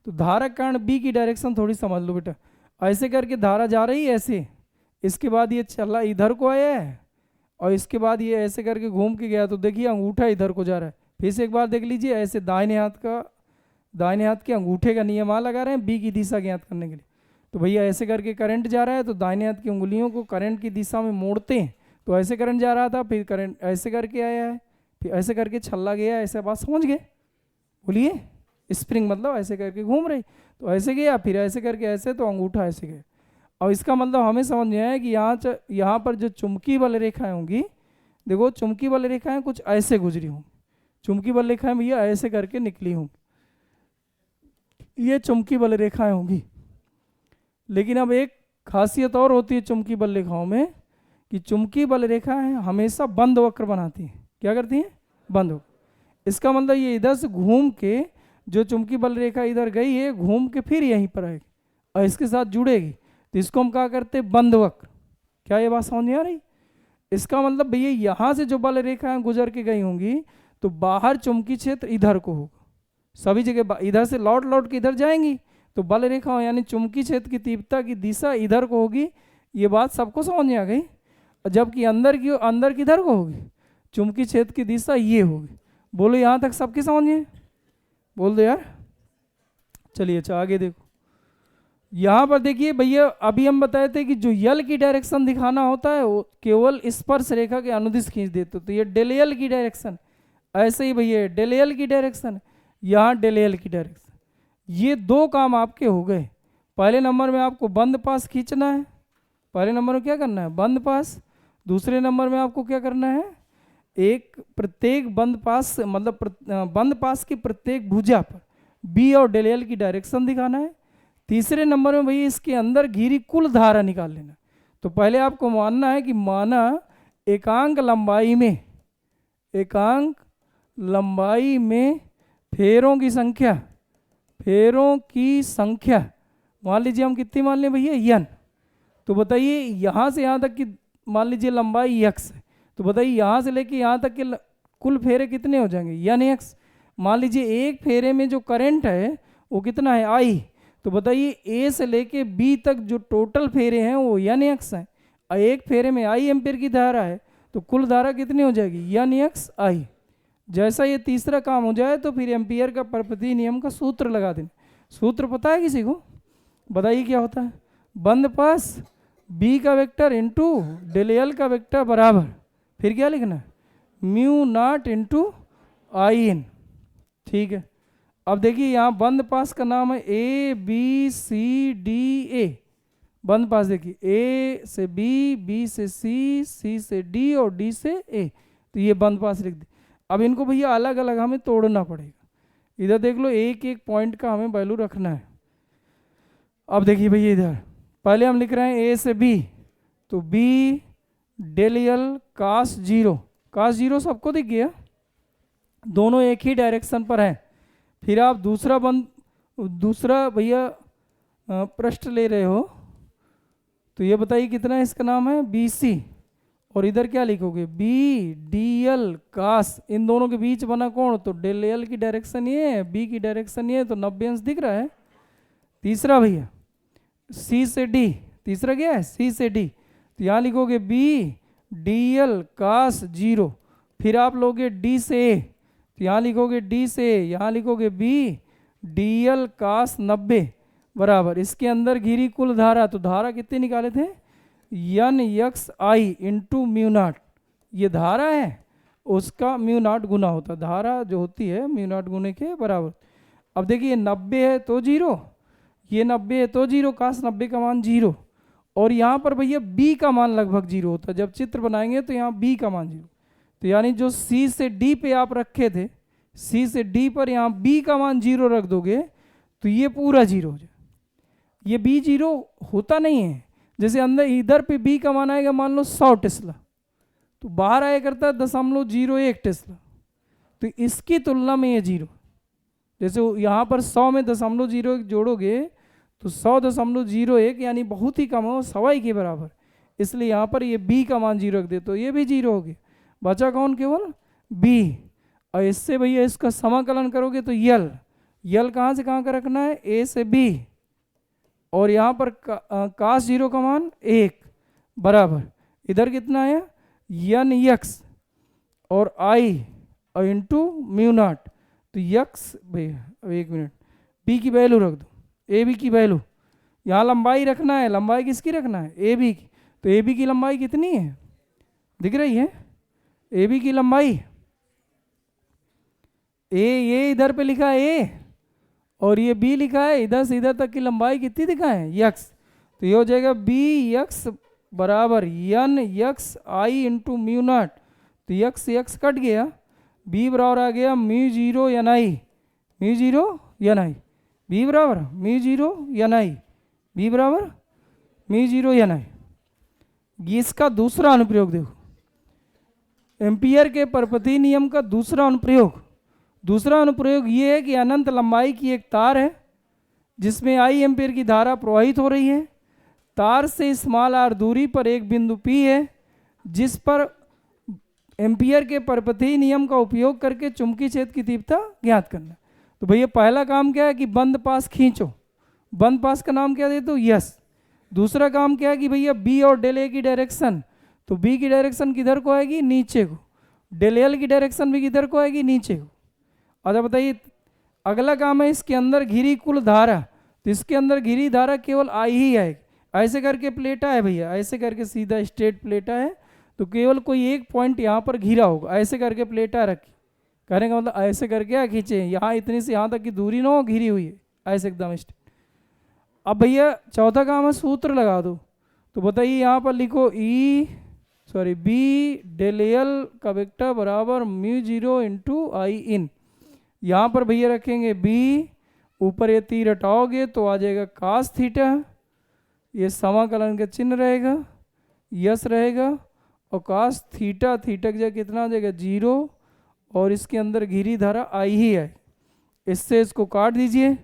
तो धारा के कारण बी की डायरेक्शन थोड़ी समझ लो बेटा। ऐसे करके धारा जा रही है ऐसे, इसके बाद ये चला इधर को आया है, और इसके बाद ये ऐसे करके घूम के गया, तो देखिए अंगूठा इधर को जा रहा है। फिर से एक बार देख लीजिए, ऐसे दाहिने हाथ के अंगूठे का नियम आ लगा रहे हैं बी की दिशा ज्ञात करने के लिए। तो भैया ऐसे करके करंट जा रहा है, तो दाहिने हाथ की उंगलियों को करंट की दिशा में मोड़ते हैं, तो ऐसे करंट जा रहा था, फिर करंट ऐसे करके आया है, फिर ऐसे करके छल्ला गया, ऐसे बात समझ गए? बोलिए, स्प्रिंग मतलब ऐसे करके घूम रही, तो ऐसे गया, फिर ऐसे करके ऐसे, तो अंगूठा ऐसे गया। और इसका मतलब हमें समझ में आया कि यहाँ पर जो चुंबकीय बल रेखाएं होंगी, देखो चुंबकीय बल रेखाएं कुछ ऐसे गुजरी होंगी, चुंबकीय बल रेखाएं भैया ऐसे करके निकली होंगी, ये चुंबकीय बल रेखाएं होंगी। लेकिन अब एक खासियत और होती है चुंबकीय बल रेखाओं में, कि चुंबकीय बल रेखाएं हमेशा बंद वक्र बनाती हैं। क्या करती हैं? बंद वक्र। इसका मतलब ये इधर से घूम के, जो चुंबकीय बल रेखा इधर गई है, घूम के फिर यहीं पर आएगी और इसके साथ जुड़ेगी, तो इसको हम क्या करते हैं? बंद वक्र। क्या ये बात समझ नहीं आ रही? इसका मतलब भैया यहाँ से जो बल रेखाएं गुजर के गई होंगी, तो बाहर चुंबकीय क्षेत्र इधर को होगा, सभी जगह इधर से लौट के इधर जाएंगी, तो बल रेखा यानी चुंबकीय क्षेत्र की तीव्रता की दिशा इधर को होगी। ये बात सबको समझ में आ गई? जबकि अंदर किधर को होगी? चुंबकीय क्षेत्र की दिशा ये होगी। बोलो यहाँ तक सबकी समझ में? बोल दो यार। चलिए अच्छा आगे देखो, यहाँ पर देखिए भैया, अभी हम बताए थे कि जो यल की डायरेक्शन दिखाना होता है वो केवल स्पर्श रेखा के अनुदिश खींच देते, तो ये डेल यल की डायरेक्शन, ऐसे ही भैया डेल यल की डायरेक्शन, यहाँ डेल यल की डायरेक्शन। ये दो काम आपके हो गए। पहले नंबर में आपको बंद पास खींचना है, पहले नंबर में क्या करना है? बंद पास। दूसरे नंबर में आपको क्या करना है? एक प्रत्येक बंद पास मतलब बंद पास की प्रत्येक भुजा पर बी और डेल यल की डायरेक्शन दिखाना है। तीसरे नंबर में भैया इसके अंदर घिरी कुल धारा निकाल लेना। तो पहले आपको मानना है कि माना एकांक लंबाई में फेरों की संख्या मान लीजिए हम कितनी मान लें भैया? n। तो बताइए यहाँ से यहाँ तक की मान लीजिए लंबाई x है, तो बताइए यहाँ से लेके यहाँ तक के कुल फेरे कितने हो जाएंगे? n x। मान लीजिए एक फेरे में जो करंट है वो कितना है? I। तो बताइए A से लेके B तक जो टोटल फेरे हैं वो n x है, और एक फेरे में I एम्पियर की धारा है, तो कुल धारा कितनी हो जाएगी? n x I। जैसा ये तीसरा काम हो जाए तो फिर एम्पियर का परपति नियम का सूत्र लगा देना। सूत्र पता है किसी को? बताइए क्या होता है? बंद पास B का वेक्टर इंटू डेल यल का वेक्टर बराबर, फिर क्या लिखना है? Mu naught into I N. ठीक है, अब देखिए यहाँ बंद पास का नाम है A B C D A। बंद पास देखिए A से B, B से C, C से D और D से A, तो ये बंद पास लिख दी। अब इनको भैया अलग अलग हमें तोड़ना पड़ेगा। इधर देख लो एक एक पॉइंट का हमें वैल्यू रखना है। अब देखिए भैया इधर पहले हम लिख रहे हैं A से B, तो B डेल यल कास जीरो सबको दिख गया, दोनों एक ही डायरेक्शन पर हैं। फिर आप दूसरा भैया पृष्ठ ले रहे हो, तो ये बताइए कितना है? इसका नाम है BC, और इधर क्या लिखोगे? B DL कास, इन दोनों के बीच बना कोण, तो डेल यल की डायरेक्शन ये है, B की डायरेक्शन ये है, तो 90 अंश दिख रहा है। तीसरा भैया C से D, तीसरा क्या है? C से D, तो यहाँ लिखोगे B DL कास 0। फिर आप लोगे D से A, तो यहाँ लिखोगे D से A, यहाँ लिखोगे B DL कास 90 बराबर, इसके अंदर घिरी कुल धारा, तो धारा कितनी निकाले थे? n x I into mu naught. ये धारा है, उसका म्यू नॉट गुना होता है, धारा जो होती है म्यू नॉट गुने के बराबर। अब देखिए 90 है तो 0, ये 90 है तो 0, काश 90 का मान 0, और यहाँ पर भैया B का मान लगभग 0 होता है। जब चित्र बनाएंगे तो यहाँ B का मान 0, तो यानी जो C से D पे आप रखे थे, C से D पर यहाँ B का मान 0 रख दोगे तो ये पूरा 0 हो जाए। ये B 0 होता नहीं है, जैसे अंदर इधर पे B का मान आएगा मान लो 100 टेस्ला, तो बाहर आया करता है 0.01 टेस्ला, तो इसकी तुलना में ये 0, जैसे यहाँ पर 100 में 0.01 जोड़ोगे तो 100.01 यानी बहुत ही कम है, 1.25 के बराबर, इसलिए यहाँ पर ये b का मान 0 रख दे तो ये भी 0 हो गया। बचा कौन? केवल b। और इससे भैया इसका समाकलन करोगे तो यल कहाँ से कहाँ का रखना है? a से b, और यहाँ पर cos 0 का मान 1 बराबर इधर कितना है? यन यक्स और i और इंटू म्यू नॉट, तो यक्स भैया अब 1 मिनट, b की वैल्यू रख दो, ए बी की वैल्यू, यहाँ लंबाई रखना है, लंबाई किसकी रखना है? ए बी की, तो ए बी की लंबाई कितनी है? दिख रही है? ए बी की लंबाई ये इधर पे लिखा है ए और ये बी लिखा है, इधर से इधर तक की लंबाई कितनी दिखाए? यक्स, तो ये हो जाएगा बी यक्स बराबर यन यक्स आई इंटू म्यू नॉट, तो यक्स यक्स कट गया, बी बराबर आ गया म्यू 0 एन आई, म्यू 0 एन आई, बी बराबर म्यू 0 एन आई, बी बराबर म्यू 0 एन आई। इसका दूसरा अनुप्रयोग देखो, एम्पियर के परपति नियम का दूसरा अनुप्रयोग। दूसरा अनुप्रयोग ये है कि अनंत लंबाई की एक तार है जिसमें आई एम्पियर की धारा प्रवाहित हो रही है, तार से स्मॉल आर दूरी पर एक बिंदु P है जिस पर एम्पियर के परपति नियम का उपयोग करके चुंबकीय क्षेत्र की तीव्रता ज्ञात करना। तो भैया पहला काम क्या है कि बंद पास खींचो, बंद पास का नाम क्या देते हो? यस। दूसरा काम क्या है कि भैया बी और डेल ए की डायरेक्शन, तो बी की डायरेक्शन किधर को आएगी? नीचे को। डेल एल की डायरेक्शन भी किधर को आएगी? नीचे को। अच्छा बताइए अगला काम है इसके अंदर घिरी कुल धारा, तो इसके अंदर घिरी धारा केवल आई ही आएगी। ऐसे करके प्लेटा है भैया, ऐसे करके सीधा स्ट्रेट प्लेटा है, तो केवल कोई एक पॉइंट यहाँ पर घिरा होगा, ऐसे करके प्लेटा रखी, कहने का मतलब ऐसे करके खींचे, यहाँ इतनी से यहाँ तक की दूरी ना हो, घिरी हुई है ऐसे एकदम स्ट्रेट। अब भैया चौथा काम है सूत्र लगा दो, तो बताइए यहाँ पर लिखो बी डेल एल का वेक्टर बराबर म्यू 0 इंटू आई इन, यहाँ पर भैया रखेंगे बी, ऊपर ये तीर हटाओगे तो आ जाएगा कास थीटा, ये समाकलन का चिन्ह रहेगा, यस रहेगा, और कास थीटा, थीटा की जगह कितना आ जाएगा? 0, और इसके अंदर घिरी धारा आई ही है, इससे इसको काट दीजिए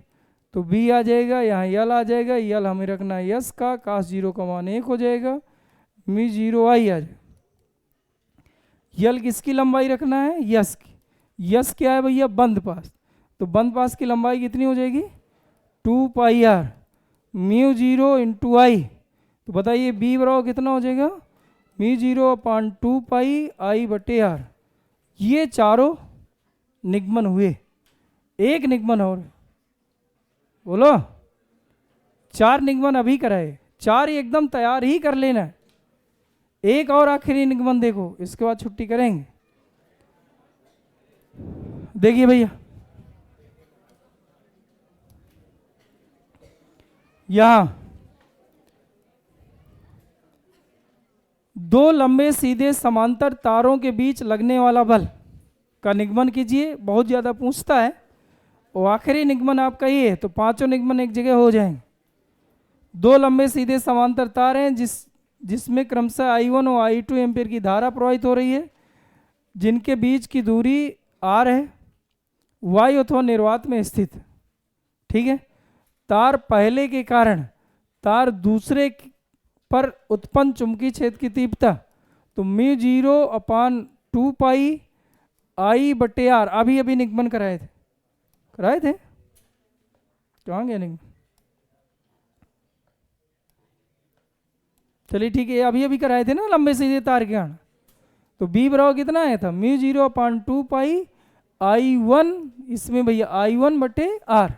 तो बी आ जाएगा, यहाँ यल आ जाएगा, यल हमें रखना है यस का, कास 0 का मान 1 हो जाएगा, म्यू 0 आई आ जाएगा। यल किसकी लंबाई रखना है? यस की। यस क्या है भैया? बंद पास, तो बंद पास की लंबाई कितनी हो जाएगी? 2 पाई आर म्यू 0 इंटू आई, तो बताइए बी बराबर कितना हो जाएगा? म्यू 0 अपॉन 2 पाई आई बटे आर। ये चारों निगमन हुए, एक निगमन और बोलो, 4 निगमन अभी कराए, 4 एकदम तैयार ही कर लेना है, एक और आखिरी निगमन देखो, इसके बाद छुट्टी करेंगे। देखिए भैया यहां 2 लंबे सीधे समांतर तारों के बीच लगने वाला बल का निगमन कीजिए, बहुत ज़्यादा पूछता है, और आखिरी निगमन आपका ये है, तो पांचों निगमन एक जगह हो जाएंगे। 2 लंबे सीधे समांतर तार हैं जिसमें क्रमशः I1 और I2 एम्पीयर की धारा प्रवाहित हो रही है, जिनके बीच की दूरी R है, वायु अथवा निर्वात में स्थित, ठीक है। तार पहले के कारण तार दूसरे पर उत्पन्न चुंबकीय क्षेत्र की तीव्रता, तो म्यू 0 अपॉन 2 पाई आई बटे आर, अभी निगमन कराए थे, कहाँ गया निगमन? चलिए ठीक है, अभी कराए थे ना लंबे सीधे तार के कारण, तो बी बराबर कितना आया था? म्यू 0 अपॉन 2 पाई I1, इसमें भैया I1 बटे आर,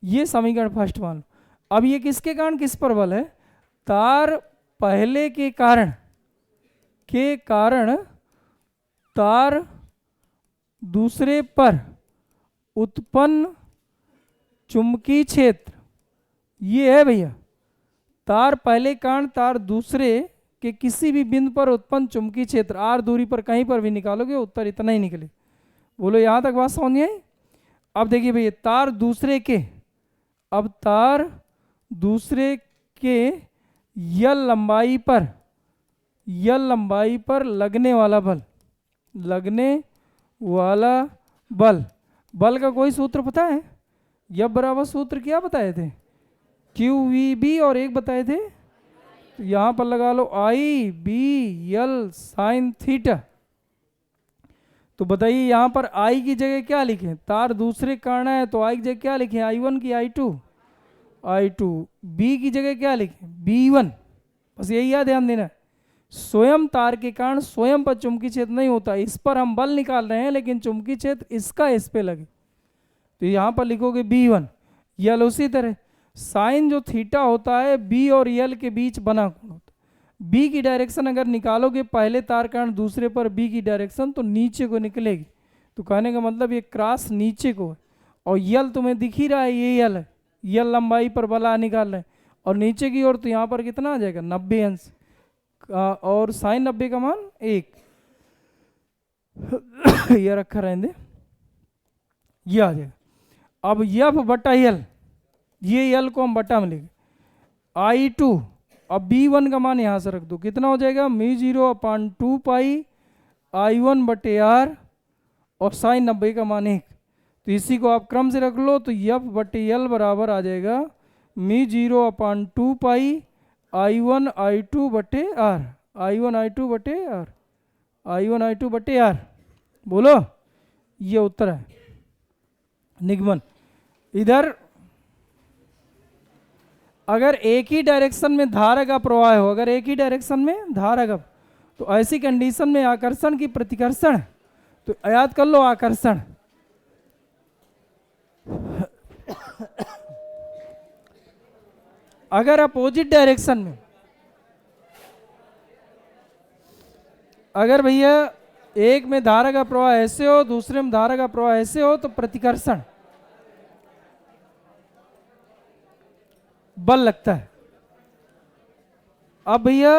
ये समीकरण फर्स्ट मान लो। अब ये किसके कारण किस पर बल है? तार पहले के कारण तार दूसरे पर उत्पन्न चुंबकीय क्षेत्र, ये है भैया तार पहले कारण तार दूसरे के किसी भी बिंदु पर उत्पन्न चुंबकीय क्षेत्र, आर दूरी पर कहीं पर भी निकालोगे उत्तर इतना ही निकले। बोलो यहाँ तक बात समझ आई? अब देखिए भैया तार दूसरे के यल लंबाई पर लगने वाला बल, बल का कोई सूत्र पता है? यह बराबर सूत्र क्या बताए थे? क्यू वी बी और एक बताए थे, तो यहां पर लगा लो आई बी एल साइन थीटा। तो बताइए यहां पर आई की जगह क्या लिखें? तार दूसरे कारण है तो आई की जगह क्या लिखें? I1 की I2? I2। बी की जगह क्या लिखें? B1। बस यही याद ध्यान देना। स्वयं तार के कारण स्वयं पर चुंबकीय क्षेत्र नहीं होता, इस पर हम बल निकाल रहे हैं लेकिन चुंबकीय क्षेत्र इसका इस पे लगे, तो यहां पर लिखोगे B1। यल उसी तरह साइन जो थीटा होता है बी और यल के बीच बना कोण होता है। बी की डायरेक्शन अगर निकालोगे पहले तार कारण दूसरे पर बी की डायरेक्शन तो नीचे को निकलेगी, तो कहने का मतलब ये क्रॉस नीचे को है। और यल तुम्हें दिख ही रहा है, ये यल है, यल लंबाई पर बला निकाल रहे हैं और नीचे की ओर तो यहाँ पर कितना आ जाएगा? 90 अंश, और साइन 90 का मान 1। ये रखा रहने, ये आ जाएगा। अब एफ बटा यल, ये यल को हम बटा में लेंगे I2। अब B1 का मान यहां से रख दो, कितना हो जाएगा? μ0/2 पाई I1 बटे R और साइन 90 का मान 1। तो इसी को आप क्रम से रख लो, तो एफ बटे यल बराबर आ जाएगा μ0/2 पाई I1 I2 बटे R, I1 I2 बटे R, I1 I2 बटे R। बोलो, ये उत्तर है निगमन। इधर अगर एक ही डायरेक्शन में धारा का प्रवाह हो, अगर एक ही डायरेक्शन में धारा का, तो ऐसी कंडीशन में आकर्षण की प्रतिकर्षण, तो याद कर लो आकर्षण अगर अपोजिट डायरेक्शन में, अगर भैया एक में धारा का प्रवाह ऐसे हो दूसरे में धारा का प्रवाह ऐसे हो, तो प्रतिकर्षण बल लगता है। अब भैया